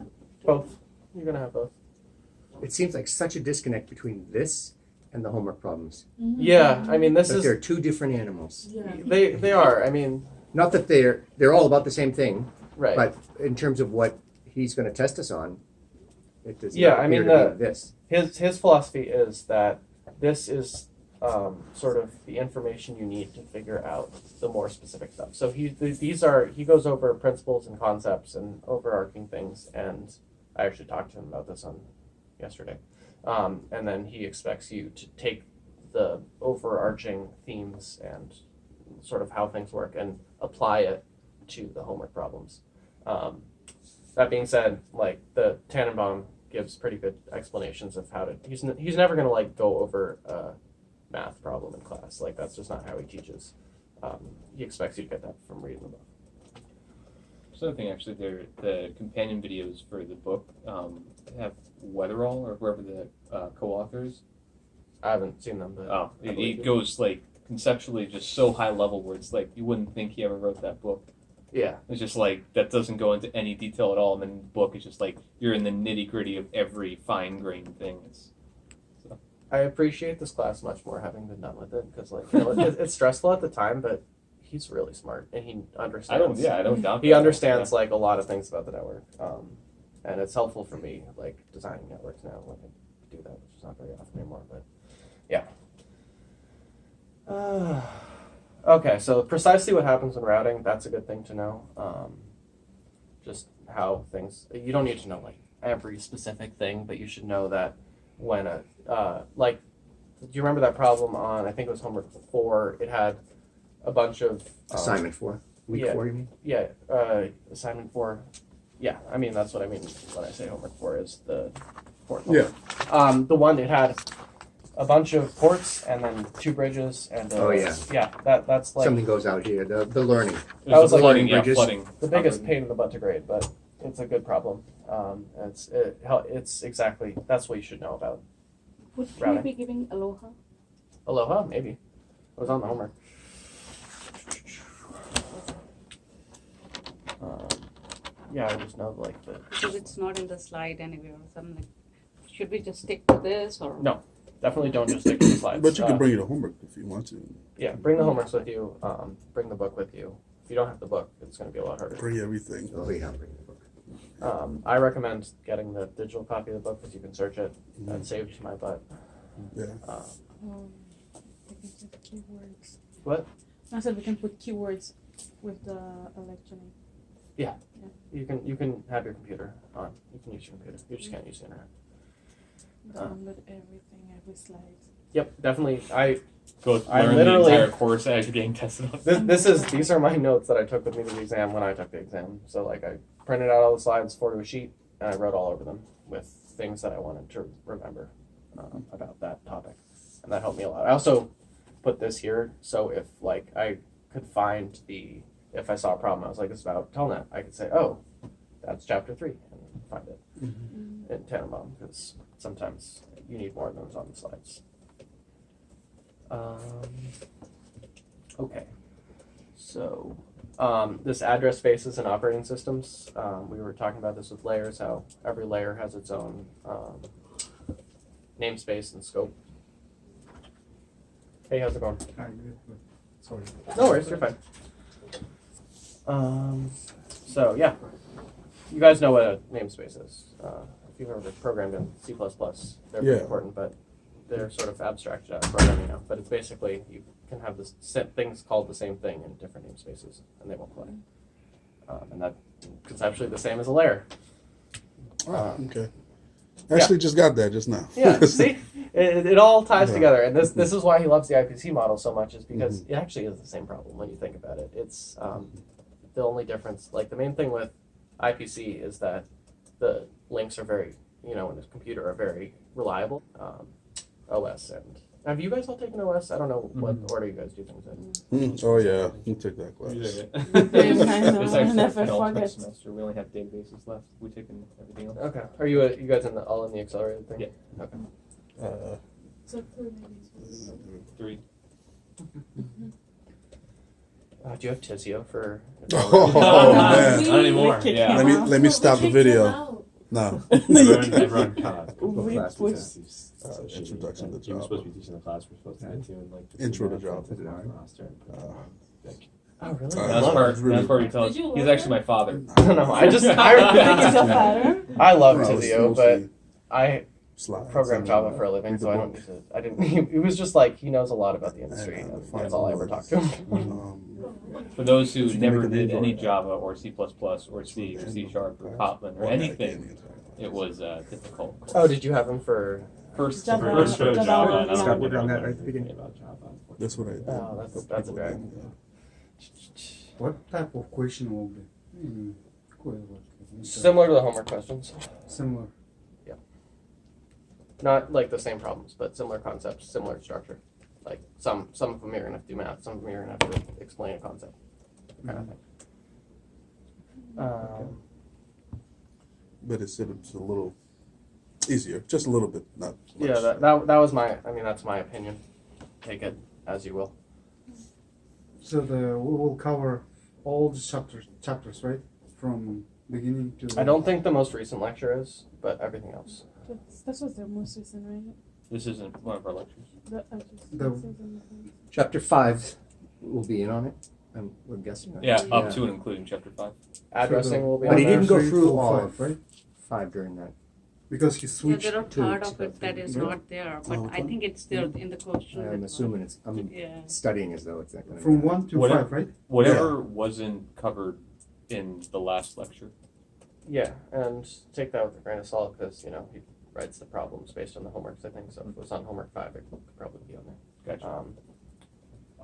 Both. You're gonna have both. It seems like such a disconnect between this and the homework problems. Yeah, I mean this Like is they're two different animals. Yeah. they are. I mean, Not that they're all about the same thing, right. but in terms of what he's going to test us on, it does Yeah, not I appear mean, to be this. His philosophy is that this is sort of the information you need to figure out the more specific stuff. So he goes over principles and concepts and overarching things, and I actually talked to him about this on yesterday. And then he expects you to take the overarching themes and sort of how things work and apply it to the homework problems. That being said, like the Tannenbaum gives pretty good explanations of how to. He's never going to like go over a math problem in class. Like that's just not how he teaches. He expects you to get that from reading the book. So the thing, actually, the companion videos for the book have Weatherall or whoever the co-authors. I haven't seen them, but Oh, I believe it goes like conceptually just so high level where it's like you wouldn't think he ever wrote that book. yeah, It's just like that doesn't go into any detail at all, and then the book is just like you're in the nitty gritty of every fine grained thing. I appreciate this class much more having been done with it because like it's stressful at the time, but he's really smart and he understands. I don't doubt. He that. understands like a lot of things about the network, and it's helpful for me like designing networks now when I do that, which is not very often anymore. But yeah. Okay, so precisely what happens when routing, that's a good thing to know. Just how things, you don't need to know like every specific thing, but you should know that when like, do you remember that problem on, I think it was homework 4, it had a bunch of Assignment 4. Week yeah. 4, you mean? Yeah, assignment 4. Yeah, I mean that's what I mean when I say homework 4 is the fourth one. Yeah. The one it had a bunch of ports and then 2 bridges and Oh, yeah. that's like Something goes out here. The learning. That was like flooding, bridges. flooding. the biggest pain in the butt to grade, but it's a good problem. It's exactly that's what you should know about Would Routing. we be giving Aloha? Aloha. Maybe it was on the homework. Yeah, I just know like the Because it's not in the slide anywhere or something. Like, should we just stick to this or? No. definitely don't just stick to the slides. But you can bring your homework if you want to. Yeah, bring the homeworks with you. Bring the book with you. If you don't have the book, it's going to be a lot harder. Bring everything. Oh, yeah, bring the book. I recommend getting the digital copy of the book because you can search it. Mhm. That saved my butt. Yeah. We can put keywords. What? I said we can put keywords with the lecturing. You can have your computer on. You can use your computer. You just can't use the internet. Download everything, every slide. Yep, definitely. Go I learn literally- the entire course as you're getting tested on. These are my notes that I took with me to the exam when I took the exam. So like I printed out all the slides, to a sheet, and I wrote all over them with things that I wanted to remember about that topic, and that helped me a lot. I also put this here so if like I could find if I saw a problem, I was like, it's about Telnet, I could say, oh, that's chapter 3, and find it in Tannenbaum, because sometimes you need more than those on the slides. Okay, so this address spaces and operating systems, we were talking about this with layers, how every layer has its own namespace and scope. Hey, how's it going? Sorry. No worries, you're fine. So yeah, you guys know what a namespace is. If you've ever programmed in C++, they're pretty Yeah. important, but they're sort of abstracted out of programming now. But it's basically you can have this things called the same thing in different namespaces, and they won't play. And that conceptually the same as a layer. Oh, okay. Actually, just got that just now. Yeah, see, it all ties together, and this is why he loves the IPC model so much, is because it actually is the same problem when you think about it. It's the only difference. Like the main thing with IPC is that the links are very, in a computer are very reliable. OS and have you guys all taken OS? I don't know what order you guys do things in. Oh yeah, you took that class. There's actually a penultimate semester. We only have databases left. We've taken everything else. Okay, are you guys all in the accelerated thing? Yeah. Okay. So for maybe 3. Do you have Tizio for? Oh man, Not anymore. Yeah. let me stop the video. No. Everyone caught. Introduction to You were Java. supposed to be teaching the class we're supposed to get to in like Intro to 15 minutes, Java. and put it on roster and put it on, like, Oh really? Uh, That's part. really- That's part you tell us. Did you He's learn actually my father. I don't know. I Think it's a pattern? I love No, it's Tizio, but mostly I slides program and, Java for a living, read so the I don't book. need to. I didn't. He was just like he knows a lot about the industry. And, And find that's all I ever words. talked to him. For those who You can never make a did video any on that. Java or C++ or C or C# or Kotlin or anything, it was difficult. Oh, did you have him for? First Java. first Java. Java. and I Start don't working on know that right at the beginning. about Java. That's what I did. Oh, that's a drag. What type of question will be? Similar to the homework questions, Similar. not like the same problems, but similar concepts, similar structure. Like some of them you're gonna have to do math, some of them you're gonna have to explain a concept, kind of thing. But it's a little easier, just a little bit, not much. Yeah, that was my. I mean, that's my opinion. Take it as you will. So we will cover all the chapters, right? From beginning to. I don't think the most recent lecture is, but everything else. This was the most recent, right? This isn't one of our lectures. Chapter 5 will be in on it. We're guessing. Right? Yeah, up to and including chapter 5. Addressing will be But on he there. didn't go 3, through 4, all 5, right? 5 during that. Because he Yeah, switched. there are to part of it that is Yeah. not there, but Oh, I think it's there in the question. I'm assuming it's. I'm Yeah. studying as though it's not going to. From 1 to Whatever. 5, right? Whatever wasn't covered in the last lecture. Yeah, and take that with a grain of salt because he writes the problems based on the homeworks. I think so. If it was on homework 5, it could probably be on there. Gotcha.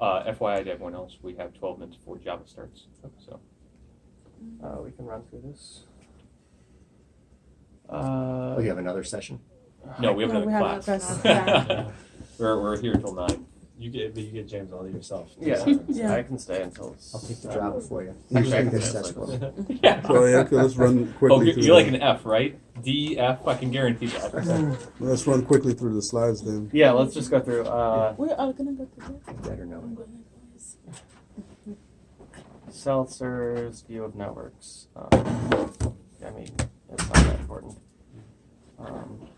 FYI to everyone else, we have 12 minutes before Java starts. So We can run through this. Oh, you have another session? no, we have No, another we have class. another class, we're here till 9. You get James all to yourself. Yeah, Yeah. I can stay until. I'll take the Java for you. Actually, I can This stay session. until Yeah. So yeah, okay, let's run quickly. Oh, through you're like the- an F, right? D, F, I can guarantee that. Let's run quickly through the slides then. Yeah, let's just go through. We are gonna go to that. Better know. I'm gonna guys. Seltzer's view of networks. I mean, it's not that important.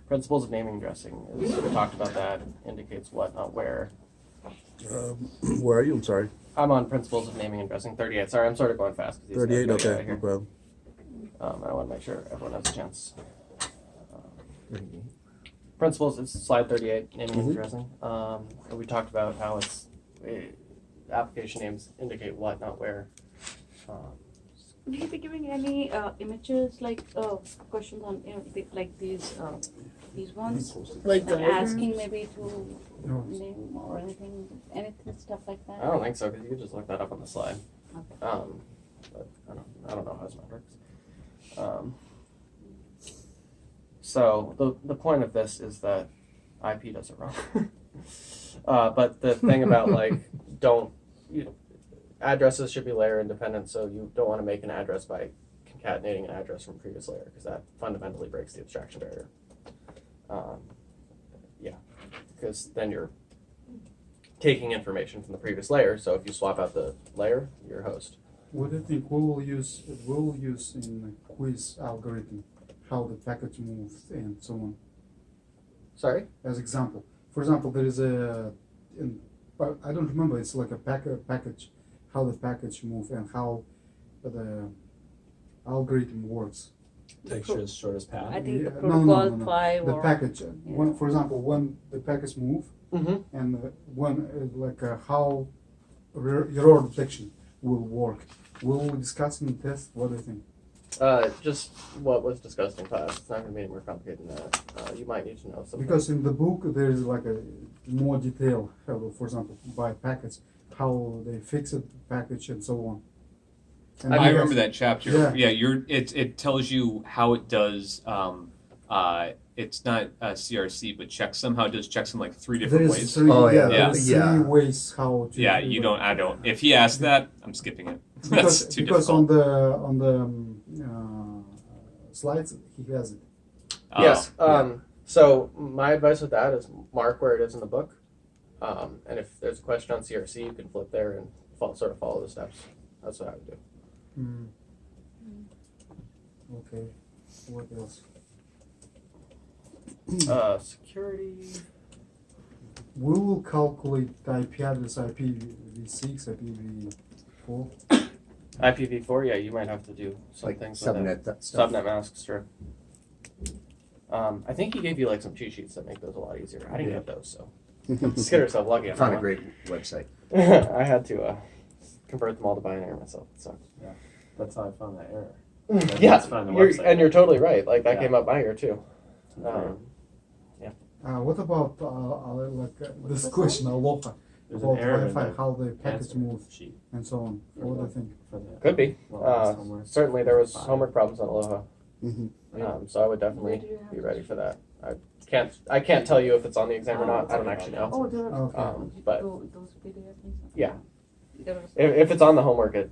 Principles of naming and addressing. We talked about that. Indicates what, not where. Where are you? I'm sorry. I'm on principles of naming and addressing. 38. Sorry, I'm sort of going fast. 38. Out Okay, no here. problem. I want to make sure everyone has a chance. Principles. It's slide 38. Naming and addressing. And we talked about how application names indicate what, not where. Will you be giving any images like questions on like these ones? Like Like asking maybe to No. name or anything stuff like that? I don't think so because you could just look that up on the slide. Okay. But I don't know how it works. So the point of this is that IP does it wrong. But the thing about addresses should be layer independent, so you don't want to make an address by concatenating an address from previous layer because that fundamentally breaks the abstraction barrier. Because then you're taking information from the previous layer. So if you swap out the layer, you're host. What do you think we will use in the quiz algorithm? How the package moves and so on. Sorry. As example, for example, there is but I don't remember. It's like a package, how the package move and how the algorithm works. Takes you as short as path. I think the Yeah, protocol no. 5 The or package, when, for example, when the package move Mm-hmm. and when how error detection will work. Will we discuss in the test? What do you think? Just what was discussed in class. It's not going to be any more complicated than that. You might need to know something. Because in the book there is like a more detail, for example, by package, how they fix it, package, and so on. And I because- remember that chapter. Yeah. It tells you how it does. It's not CRC, but checksum. It does checksum like 3 There different is ways. three, Oh, yeah. there's Yeah. 3 ways how to. Yeah, you don't. I don't. If he asked that, I'm skipping it. That's too because difficult. on the slides he has it. Yes. Yeah. So my advice with that is mark where it is in the book, and if there's a question on CRC, you can flip there and sort of follow the steps. That's what I would do. Mm. Okay. What else? Security. We will calculate IP address IPv6, IPv4. IPv4. Yeah, you might have to do some Like things with it. subnet stuff. Subnet masks, sure. I think he gave you like some cheat sheets that make those a lot easier. I didn't get those, so just get yourself lucky on Found that a great website. one. I had to convert them all to binary myself. So That's how I found that error. yeah, That's fine, the website. and you're totally right. Like that Yeah. came up my ear too. What about this question, Aloha, There's about an error in Wi-Fi, the how the packets answer move sheet and so on? What do you think? for the Could be. well, homework. Certainly, there was homework problems on Aloha, Mm-hmm. so I would definitely be ready for that. I can't tell you if it's on the exam or not. I don't actually know. Oh, there are Okay. But those PDF things. Yeah. There are if it's on the homework, it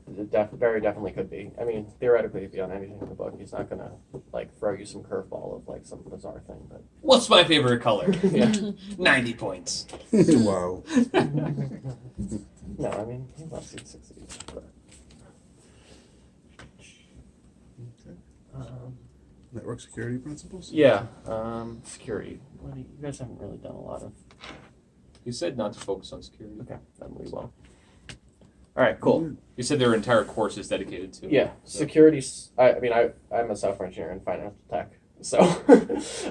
very definitely could be. I mean, theoretically, it'd be on anything in the book. He's not gonna like throw you some curveball of like some bizarre thing, but What's my favorite color? yeah. 90 points. Wow. No, I mean he loves these 60. But, Network security principles. yeah. Security. What you guys haven't really done a lot of. You said not to focus on security. Okay, then we will. All right, cool. You said there are entire courses dedicated to it. Yeah, So- security's. I'm a software engineer in financial tech, so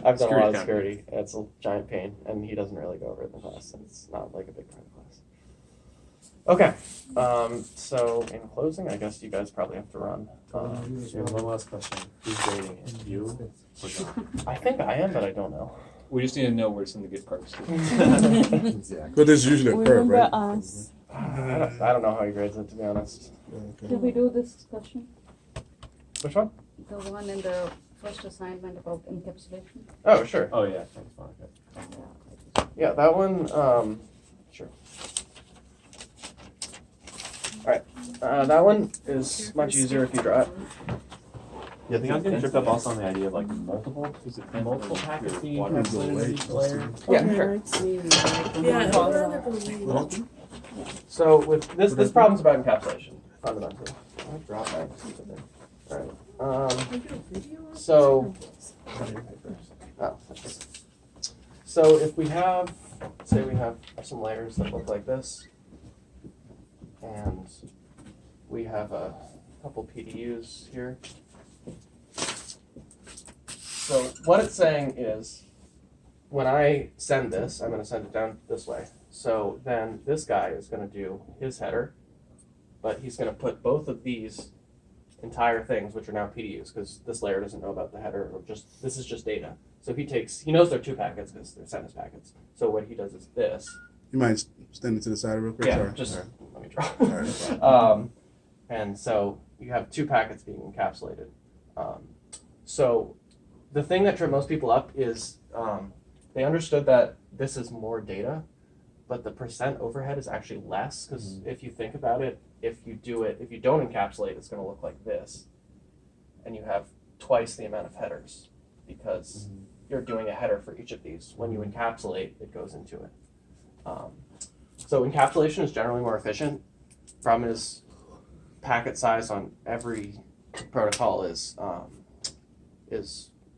I've done a lot of security. It's a giant pain, and he doesn't really go over it in the class. And it's not like a big part of the class. Okay, so in closing, I guess you guys probably have to run. We have one last question. Who's grading it? You or John? I think I am, but I don't know. We just need to know where to send the gift cards to. Exactly. But there's usually a curve, Remember right? us. I don't know how he grades it, to be honest. Okay. Did we do this discussion? Which one? The one in the first assignment about encapsulation? Oh, sure. Oh yeah, thanks, Monica. Yeah, that one. Sure. All right. That one is much easier if you draw it. Yeah, I think I was getting tripped up also on the idea of like multiple packets being encapsulated in each layer. Yeah, sure. Yeah, it would rather be So with this problem's about encapsulation fundamentally. I dropped my stupid thing. All right. So. Oh, thanks. So if we have, say we have some layers that look like this, and we have a couple PDUs here. So what it's saying is, when I send this, I'm going to send it down this way. So then this guy is going to do his header, but he's going to put both of these entire things, which are now PDUs, because this layer doesn't know about the header, or just this is just data. So he knows they're 2 packets because they're sentence packets. So what he does is this. You mind standing to the side real quick? Yeah, Sorry. just All right. let me draw. All right, no problem. And so you have 2 packets being encapsulated. So the thing that tripped most people up is they understood that this is more data, but the percent overhead is actually less, because if you think about it, if you don't encapsulate, it's going to look like this, and you have twice the amount of headers because you're doing a header for each of these. When you encapsulate, it goes into it. So encapsulation is generally more efficient. Problem is, packet size on every protocol is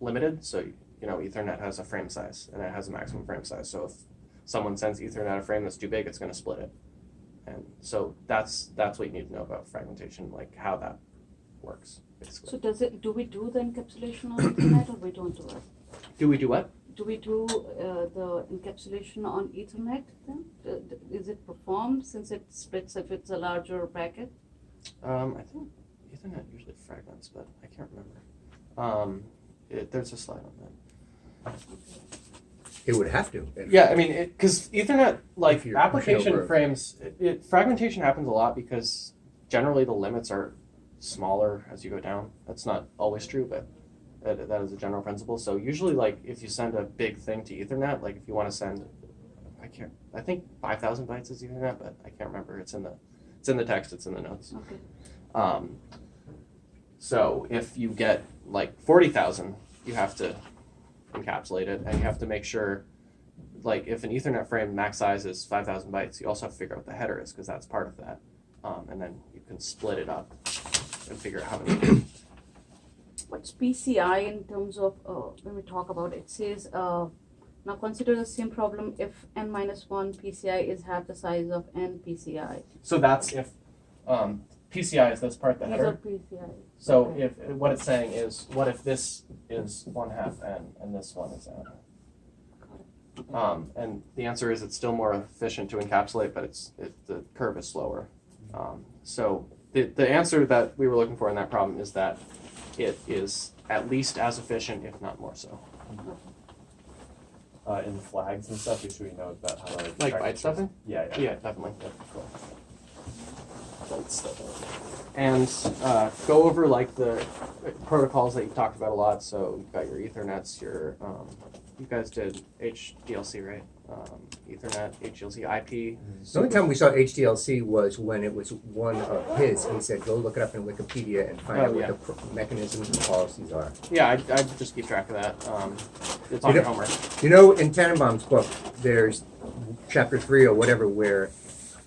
limited. So Ethernet has a frame size and it has a maximum frame size. So if someone sends Ethernet a frame that's too big, it's going to split it. And so that's what you need to know about fragmentation, like how that works, basically. So do we do the encapsulation on Ethernet or we don't do it? Do we do what? Do we do the encapsulation on Ethernet then? Is it performed since it splits if it's a larger packet? I think Ethernet usually fragments, but I can't remember. There's a slide on that. It would have to. Yeah, I mean, because Ethernet, like If you're application pushing over- frames, fragmentation happens a lot because generally the limits are smaller as you go down. That's not always true, but that is a general principle. So usually, like if you send a big thing to Ethernet, like if you want to send, I think 5,000 bytes is Ethernet, but I can't remember. It's in the text. It's in the notes. Okay. So if you get like 40,000, you have to encapsulate it, and you have to make sure, like if an Ethernet frame max size is 5,000 bytes, you also have to figure out what the header is because that's part of that, and then you can split it up and figure out how many. What's PCI in terms of when we talk about it? It says now consider the same problem if n minus 1 PCI is half the size of n PCI. So that's if PCI is this part, the These header. are PCI. So Okay. if what it's saying is, what if this is 1/2 n and this one is n? And the answer is it's still more efficient to encapsulate, but the curve is slower. So the answer that we were looking for in that problem is that it is at least as efficient, if not more so. In flags and stuff, should we know about how to Like track byte it? stuffing? Yeah, yeah. Yeah, definitely. Yeah, cool. Byte stuffing. And go over like the protocols that you talked about a lot. So you've got your Ethernets, you guys did HDLC, right? Ethernet, HDLC, IP. The only time we saw HDLC was when it was one of his. He said, go look it up in Wikipedia and find Oh, out what yeah. the mechanisms and policies are. Yeah, I just keep track of that. It's on your homework. You know, in Tannenbaum's book, there's chapter 3 or whatever where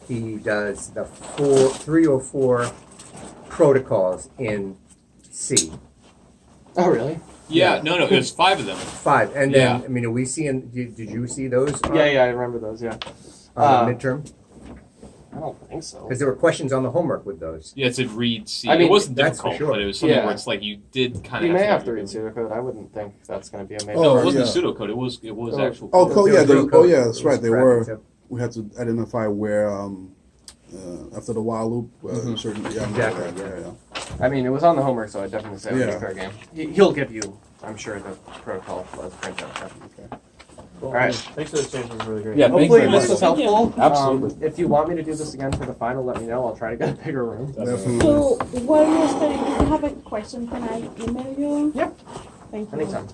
he does the 3 or 4 protocols in C. Oh, really? Yeah, no, it was 5 of them. 5. And then, Yeah. I mean, are we seeing, did you see those on, Yeah, I remember those. Yeah. on the midterm? I don't think so. Because there were questions on the homework with those. Yeah, it's a read C. I mean, it wasn't that's for difficult, sure. but it was something Yeah. where it's like you did kind of. You may have to read pseudocode. I wouldn't think that's going to be a major. No, Oh, it wasn't yeah. pseudocode. It was Oh. actual. Oh, code. cool. Yeah, There was they, no oh yeah, code. that's It right. was They practice, were. We had to identify where after the while loop, certain. Yeah, I remember Exactly, that, yeah. I mean, it was on the homework, so I'd definitely say it would be Yeah. fair game. He'll give you, I'm sure, the protocol as a printout. That would be fair. Cool. All right. Thanks for the exchange. It was really great. Yeah, thank you Hopefully very this much. was helpful. Absolutely. If you want me to do this again for the final, let me know. I'll try to get a bigger room. Definitely. So while you're studying, if you have a question, can I email you? Yep. Thank you. Anytime.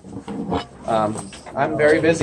I'm very busy